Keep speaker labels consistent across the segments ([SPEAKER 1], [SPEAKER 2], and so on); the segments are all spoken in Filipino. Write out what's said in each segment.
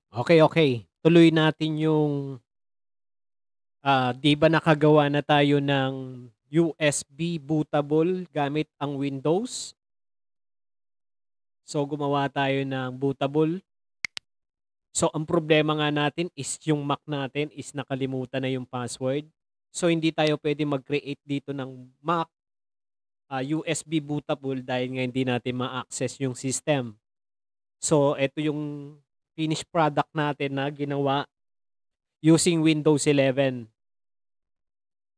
[SPEAKER 1] Okay. Tuloy natin yung, 'di ba nakagawa na tayo ng USB bootable gamit ang Windows. So, gumawa tayo ng bootable. So, ang problema nga natin is yung Mac natin is nakalimutan na yung password. So, hindi tayo pwede mag-create dito ng Mac, USB bootable dahil nga hindi natin ma-access yung system. So, eto yung finished product natin na ginawa using Windows 11.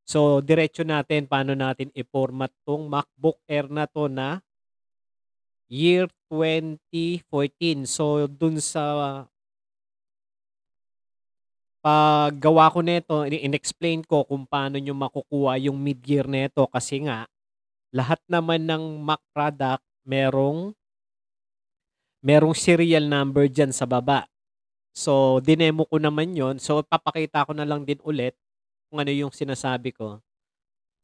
[SPEAKER 1] So, diretso natin paano natin i-format 'tong MacBook Air na 'to na year 2014. So, dun sa paggawa ko nito, in-explain ko kung paano niyo makukuha yung mid-year nito kasi nga lahat naman ng Mac product merong serial number diyan sa baba. So, dinemo ko naman yon. So, papakita ko na lang din ulit kung ano yung sinasabi ko.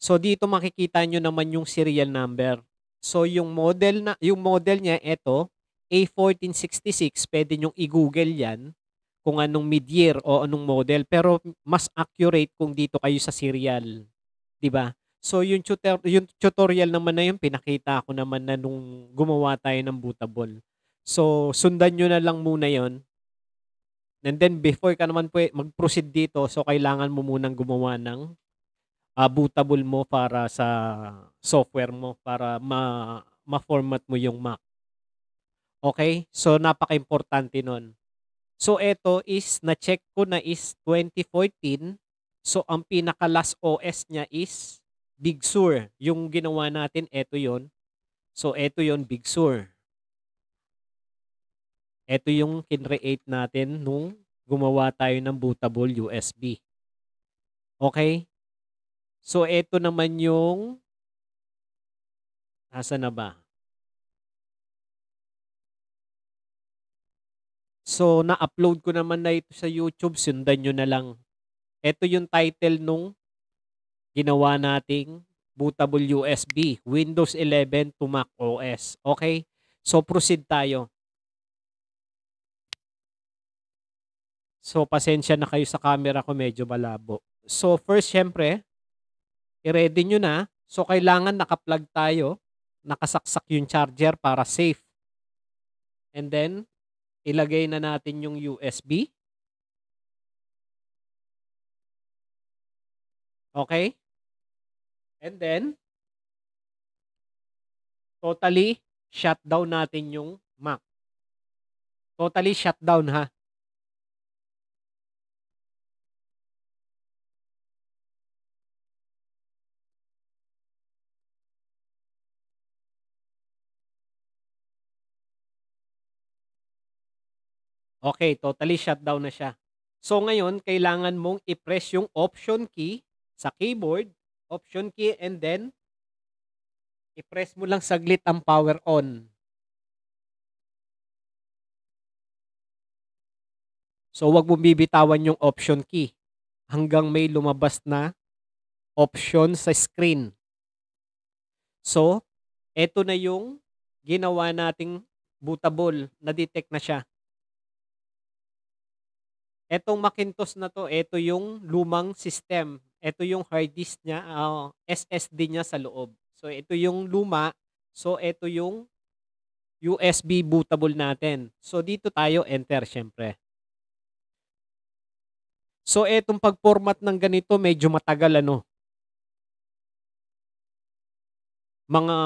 [SPEAKER 1] So dito makikita nyo naman yung serial number. So yung model niya eto, A1466, pwede nyo i-google yan kung anong mid-year o anong model, pero mas accurate kung dito kayo sa serial, 'di ba? So yung tutorial naman na yun pinakita ko naman na nung gumawa tayo ng bootable. So sundan nyo na lang muna yon. And then before ka naman mag-proceed dito, so kailangan mo munang gumawa ng bootable mo para sa software mo para ma-format mo yung Mac. Okay? So, napaka-importante nun. So, eto is, na-check ko na is 2014. So, ang pinaka-last OS niya is Big Sur. Yung ginawa natin, eto yon. So, eto yon Big Sur. Eto yung kinreate natin nung gumawa tayo ng bootable USB. Okay? So, eto naman yung, asa na ba? So, na-upload ko naman na ito sa YouTube, sundan nyo na lang. Ito yung title nung ginawa nating bootable USB, Windows 11 to Mac OS. Okay? So, proceed tayo. So, pasensya na kayo sa camera ko, medyo malabo. So, first, syempre, i-ready nyo na. So, kailangan naka-plug tayo, nakasaksak yung charger para safe. And then, ilagay na natin yung USB. Okay? And then, totally shutdown natin yung Mac. Totally shutdown ha. Okay, totally shutdown na siya. So ngayon, kailangan mong i-press yung option key sa keyboard, option key, and then i-press mo lang saglit ang power on. So wag mo bibitawan yung option key hanggang may lumabas na option sa screen. So, eto na yung ginawa nating bootable, na-detect na siya. Etong Macintosh na 'to, eto yung lumang system. Eto yung hard disk niya, SSD niya sa loob. So, ito yung luma. So, eto yung USB bootable natin. So, dito tayo enter siyempre. So, etong pag-format ng ganito medyo matagal ano. Mga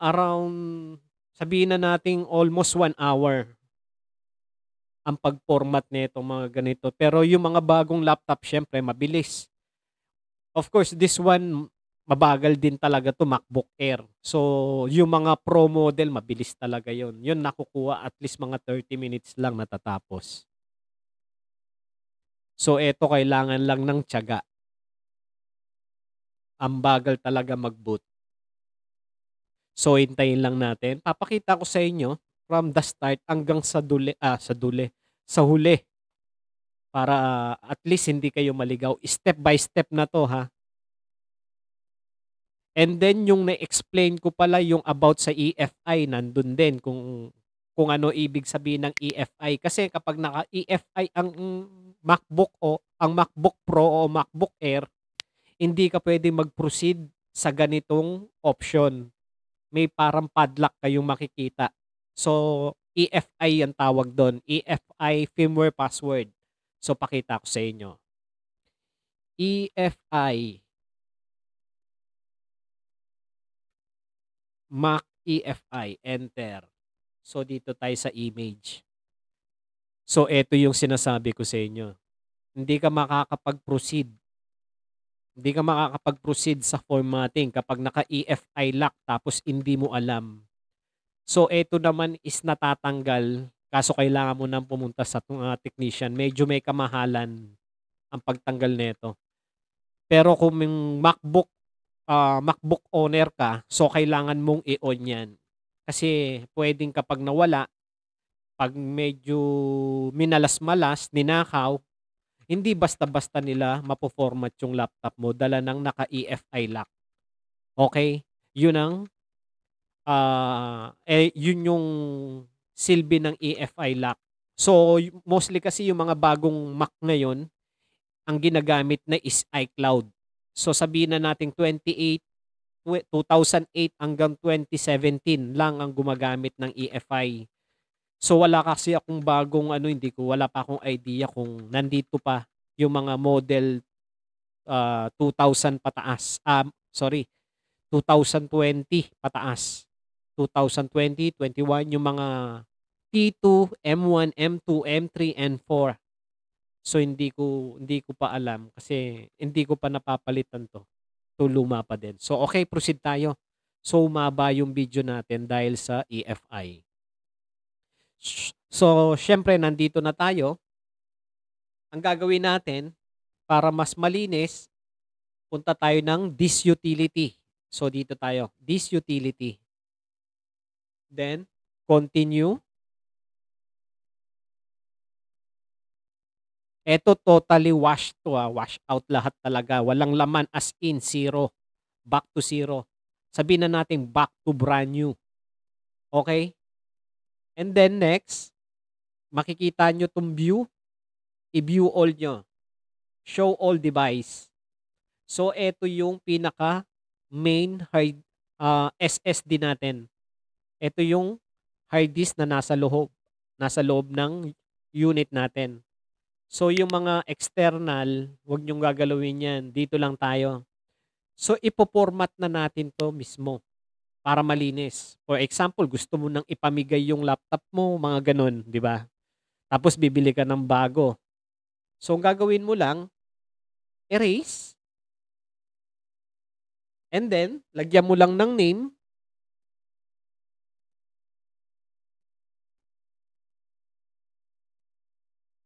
[SPEAKER 1] around, sabihin na nating almost 1 hour ang pag-format nitong mga ganito. Pero yung mga bagong laptop siyempre mabilis. Of course, this one mabagal din talaga 'to, MacBook Air. So, yung mga Pro model mabilis talaga 'yon. 'Yun nakukuha at least mga 30 minutes lang natatapos. So, eto kailangan lang ng tiyaga. Ang bagal talaga mag-boot. So, hintayin lang natin. Papakita ko sa inyo from the start hanggang sa huli para at least hindi kayo maligaw. Step by step na 'to ha. And then yung na-explain ko pala yung about sa EFI nandun din kung ano ibig sabihin ng EFI. Kasi kapag naka-EFI ang MacBook o ang MacBook Pro o MacBook Air, hindi ka puwedeng mag-proceed sa ganitong option. May parang padlock kayong makikita. So, EFI ang tawag do'n, EFI firmware password. So, pakita ko sa inyo. EFI, Mac EFI, enter. So, dito tayo sa image. So, eto yung sinasabi ko sa inyo. Hindi ka makakapag-proceed. Hindi ka makakapag-proceed sa formatting kapag naka-EFI lock tapos hindi mo alam. So, eto naman is natatanggal kaso kailangan mo nang pumunta sa technician. Medyo may kamahalan ang pagtanggal nito. Pero kung yung MacBook owner ka, so kailangan mong i-on 'yan. Kasi puwedeng kapag nawala, 'pag medyo minalas-malas, ninakaw, hindi basta-basta nila mapo-format yung laptop mo dala ng naka-EFI lock, okey? Yun ang, yun yung silbi ng EFI lock. So, mostly kasi yung mga bagong Mac ngayon, ang ginagamit na is iCloud. So, sabihin na nating 2008 hanggang 2017 lang ang gumagamit ng EFI. So, wala kasi akong bagong ano, wala pa akong idea kung nandito pa yung mga model 2000 pataas. Sorry, 2020 pataas. 2020, 21 yung mga T2, M1, M2, M3, and 4. So hindi ko pa alam kasi hindi ko pa napapalitan 'to. So luma pa din. So okay, proceed tayo. So umaba yung video natin dahil sa EFI. So syempre nandito na tayo. Ang gagawin natin para mas malinis, punta tayo ng this utility. So dito tayo, this utility. Then continue. Eto totally wash to, wash out lahat talaga. Walang laman as in zero. Back to zero. Sabihin na natin back to brand new. Okay? And then next, makikita nyo itong view. I-view all nyo. Show all device. So, ito yung pinaka main hard SSD natin. Ito yung hard disk na nasa loob. Nasa loob ng unit natin. So, yung mga external, wag nyong gagalawin yan. Dito lang tayo. So, ipo-format na natin to mismo para malinis. For example, gusto mo nang ipamigay yung laptop mo, mga ganun, di ba? Tapos bibili ka ng bago. So, ang gagawin mo lang, erase, and then, lagyan mo lang ng name,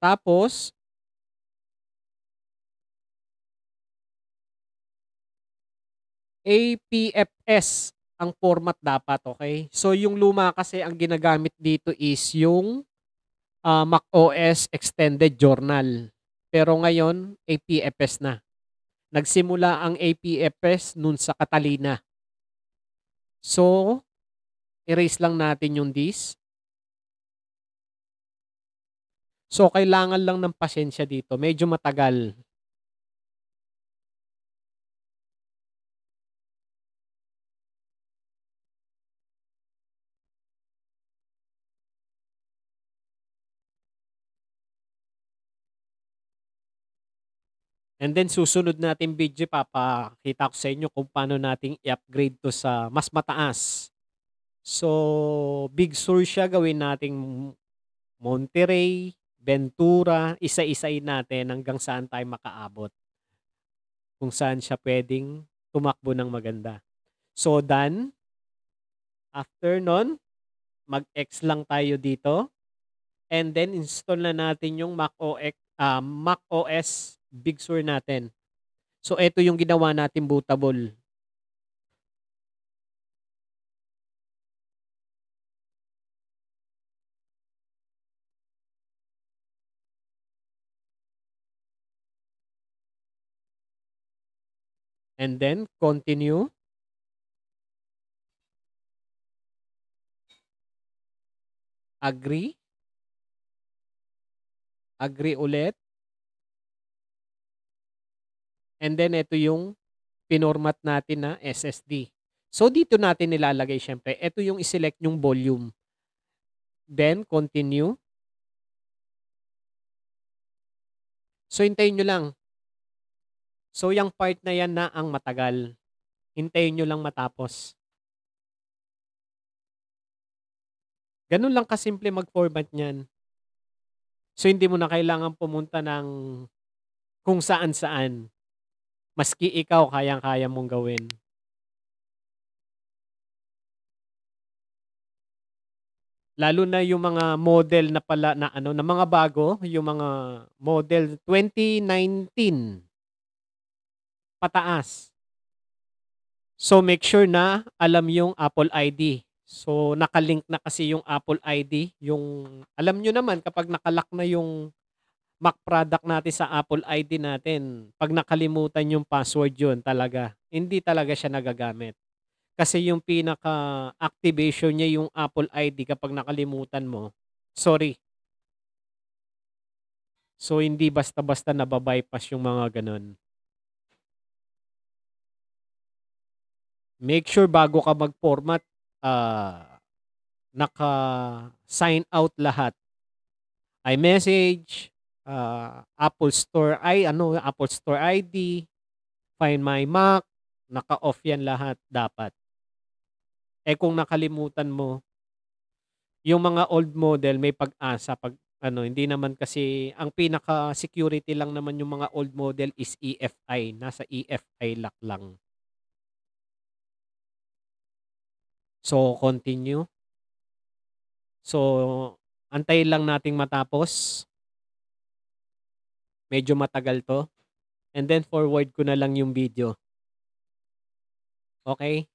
[SPEAKER 1] tapos, APFS ang format dapat, okay? So, yung luma kasi ang ginagamit dito is yung macOS Extended Journal. Pero ngayon, APFS na. Nagsimula ang APFS nun sa Catalina. So, erase lang natin yung this. So, kailangan lang ng pasensya dito. Medyo matagal. And then susunod natin video, papakita ko sa inyo kung paano nating i-upgrade to sa mas mataas. So, Big Sur siya, gawin nating Monterey, Ventura, isa-isain natin hanggang saan tayo makaabot. Kung saan siya pwedeng tumakbo ng maganda. So, done. After nun, mag-X lang tayo dito. And then, install na natin yung macOS Big Sur natin. So, ito yung ginawa natin bootable. And then, continue. Agree. Agree ulit. And then ito yung pinormat natin na SSD. So dito natin nilalagay syempre. Ito yung iselect yung volume. Then continue. So hintayin nyo lang. So yung part na yan na ang matagal. Hintayin nyo lang matapos. Ganun lang kasimple mag-format niyan. So hindi mo na kailangan pumunta ng kung saan-saan. Maski ikaw kayang-kaya mong gawin. Lalo na yung mga model na pala na ano na mga bago, yung mga model 2019 pataas. So make sure na alam yung Apple ID. So nakalink na kasi yung Apple ID, yung alam nyo naman kapag nakalock na yung Mac product natin sa Apple ID natin, pag nakalimutan yung password yun talaga, hindi talaga siya nagagamit. Kasi yung pinaka-activation niya yung Apple ID kapag nakalimutan mo, sorry. So hindi basta-basta nababypass yung mga ganun. Make sure bago ka mag-format, naka-sign out lahat. iMessage, Apple Store Apple Store ID, Find My Mac, naka-off yan lahat dapat. Kung nakalimutan mo, yung mga old model may pag-asa pag hindi naman kasi ang pinaka-security lang naman yung mga old model is EFI, nasa EFI lock lang. So continue. So antayin lang nating matapos. Medyo matagal to. And then forward ko na lang yung video. Okay?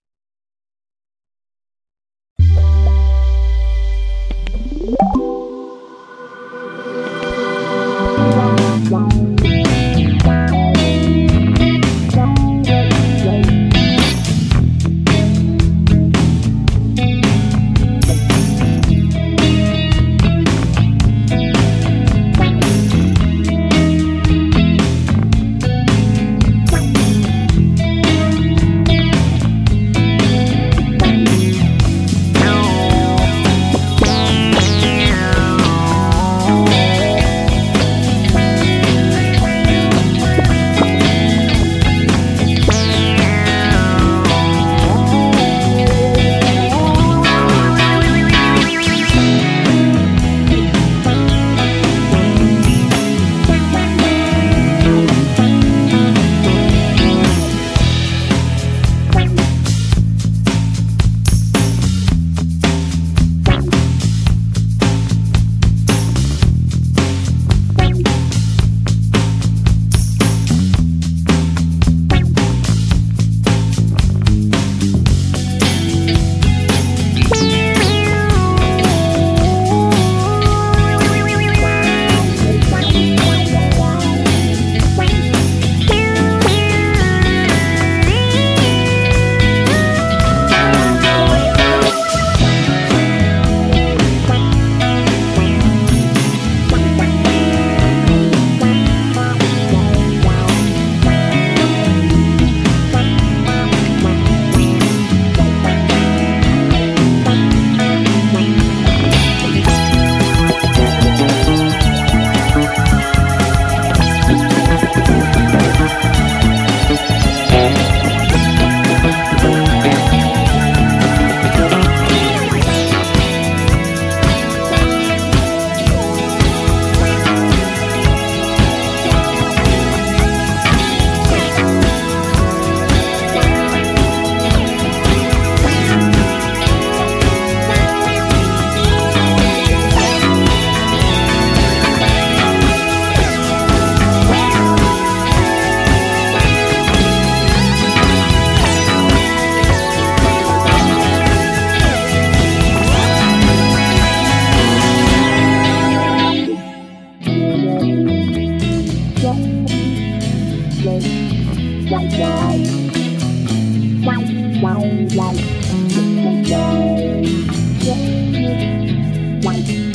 [SPEAKER 2] White.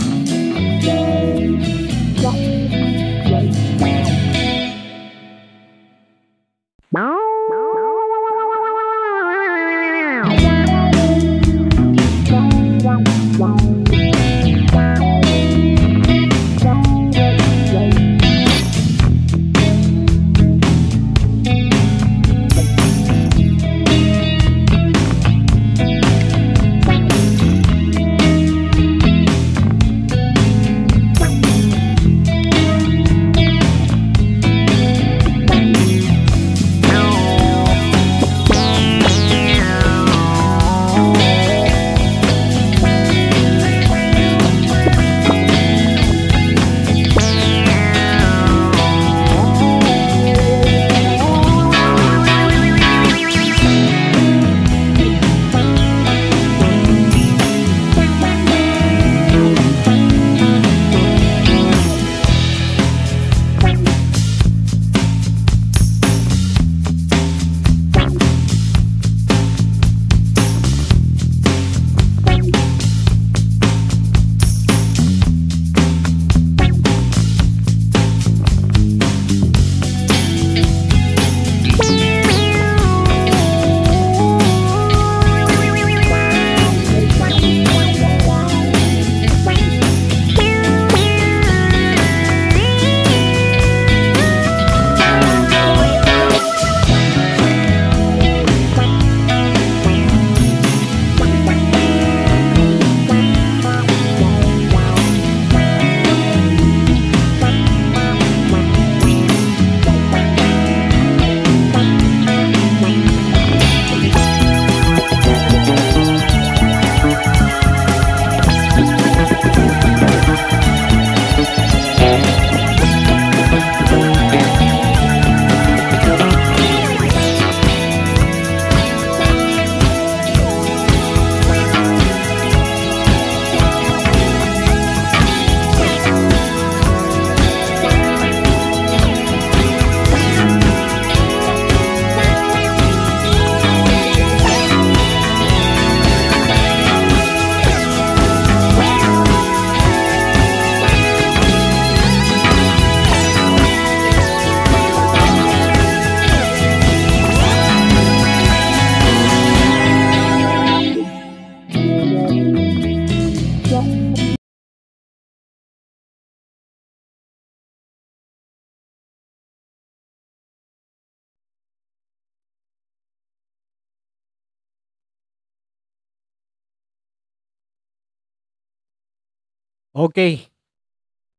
[SPEAKER 1] Okay.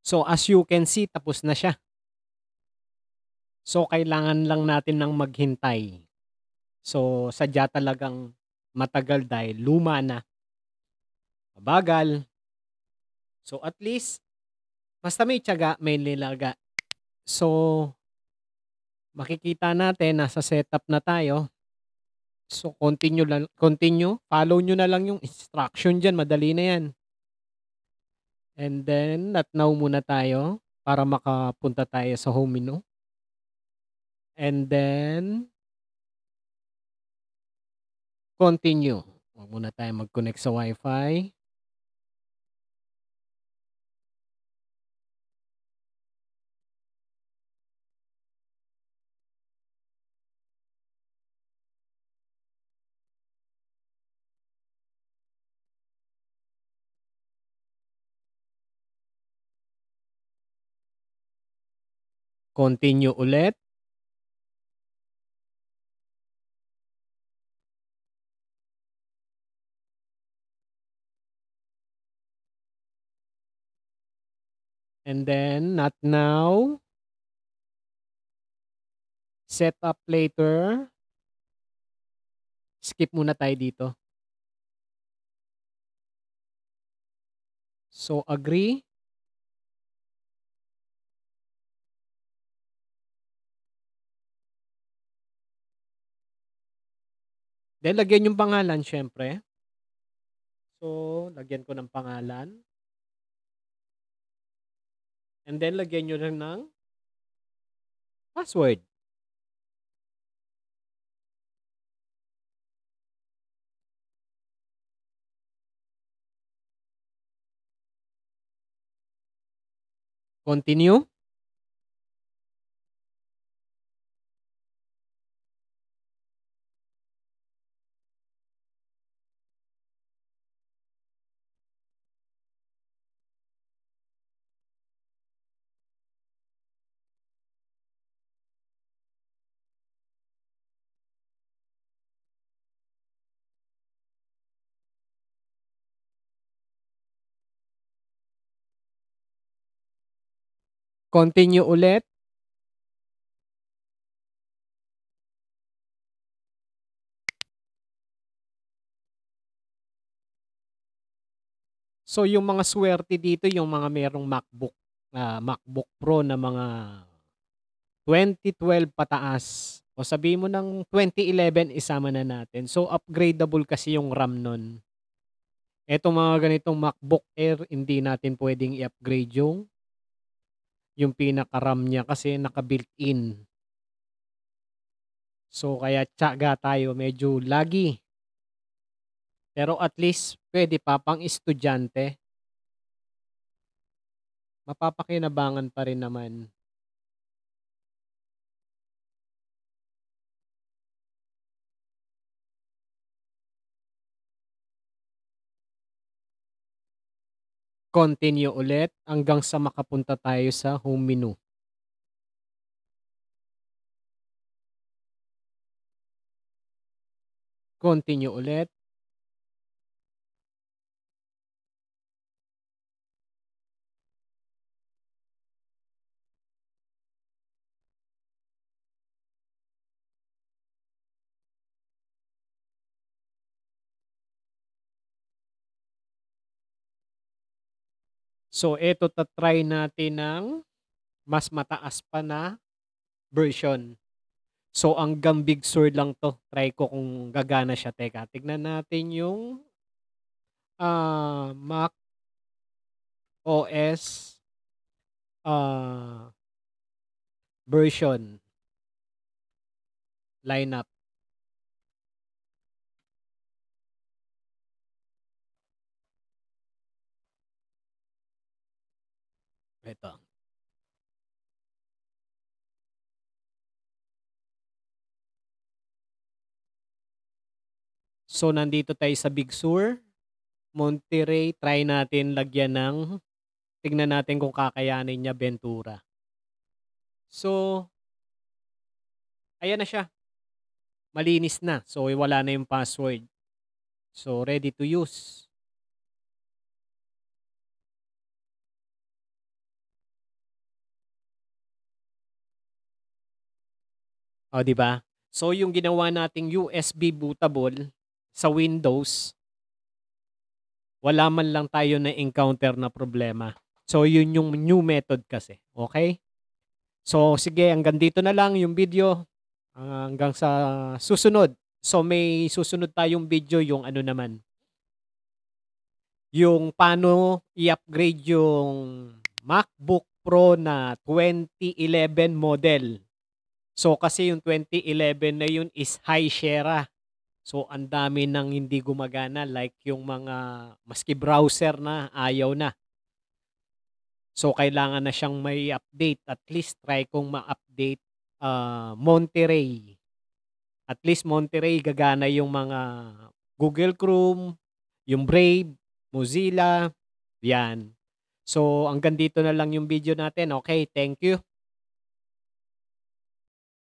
[SPEAKER 1] So, as you can see, tapos na siya. So, kailangan lang natin ng maghintay. So, sadya talagang matagal dahil luma na, mabagal. So, at least, basta may tiyaga, may nilaga. So, makikita natin, nasa setup na tayo. So, continue. Follow nyo na lang yung instruction dyan. Madali na yan. And then, not now muna tayo para makapunta tayo sa home menu. And then, continue. Huwag muna tayo mag-connect sa Wi-Fi. Continue ulit. And then, not now. Set up later. Skip muna tayo dito. So, agree. Then, lagyan yung pangalan, syempre. So, lagyan ko ng pangalan. And then, lagyan nyo lang ng password. Continue. Continue ulit. So, yung mga swerte dito, yung mga merong MacBook Pro na mga 2012 pataas. O sabihin mo ng 2011, isama na natin. So, upgradable kasi yung RAM nun. Etong mga ganitong MacBook Air, hindi natin pwedeng i-upgrade yung pinaka-RAM niya kasi naka-built-in. So, kaya tiyaga tayo, medyo laggy. Pero at least, pwede pa pang estudyante. Mapapakinabangan pa rin naman. Continue ulit hanggang sa makapunta tayo sa home menu. Continue ulit. So, eto try natin ng mas mataas pa na version. So, hanggang Big Sur lang to. Try ko kung gagana siya. Teka, tignan natin yung Mac OS version lineup. Ito. So, nandito tayo sa Big Sur. Monterey, try natin lagyan ng, tignan natin kung kakayanin niya Ventura. So, ayan na siya. Malinis na. So, wala na yung password. So, ready to use. O, 'di ba? So, yung ginawa nating USB bootable sa Windows, wala man lang tayo na-encounter na problema. So, yun yung new method kasi, okay. So, sige hanggang dito na lang yung video, hanggang sa susunod. So, may susunod tayong video yung ano naman, yung paano i-upgrade yung MacBook Pro na 2011 model. So, kasi yung 2011 na yun is high Sierra. So, ang dami ng hindi gumagana like yung mga maski browser na ayaw na. So, kailangan na siyang may update. At least try kong ma-update Monterey. At least Monterey gagana yung mga Google Chrome, yung Brave, Mozilla, yan. So, hanggang dito na lang yung video natin. Okay, thank you.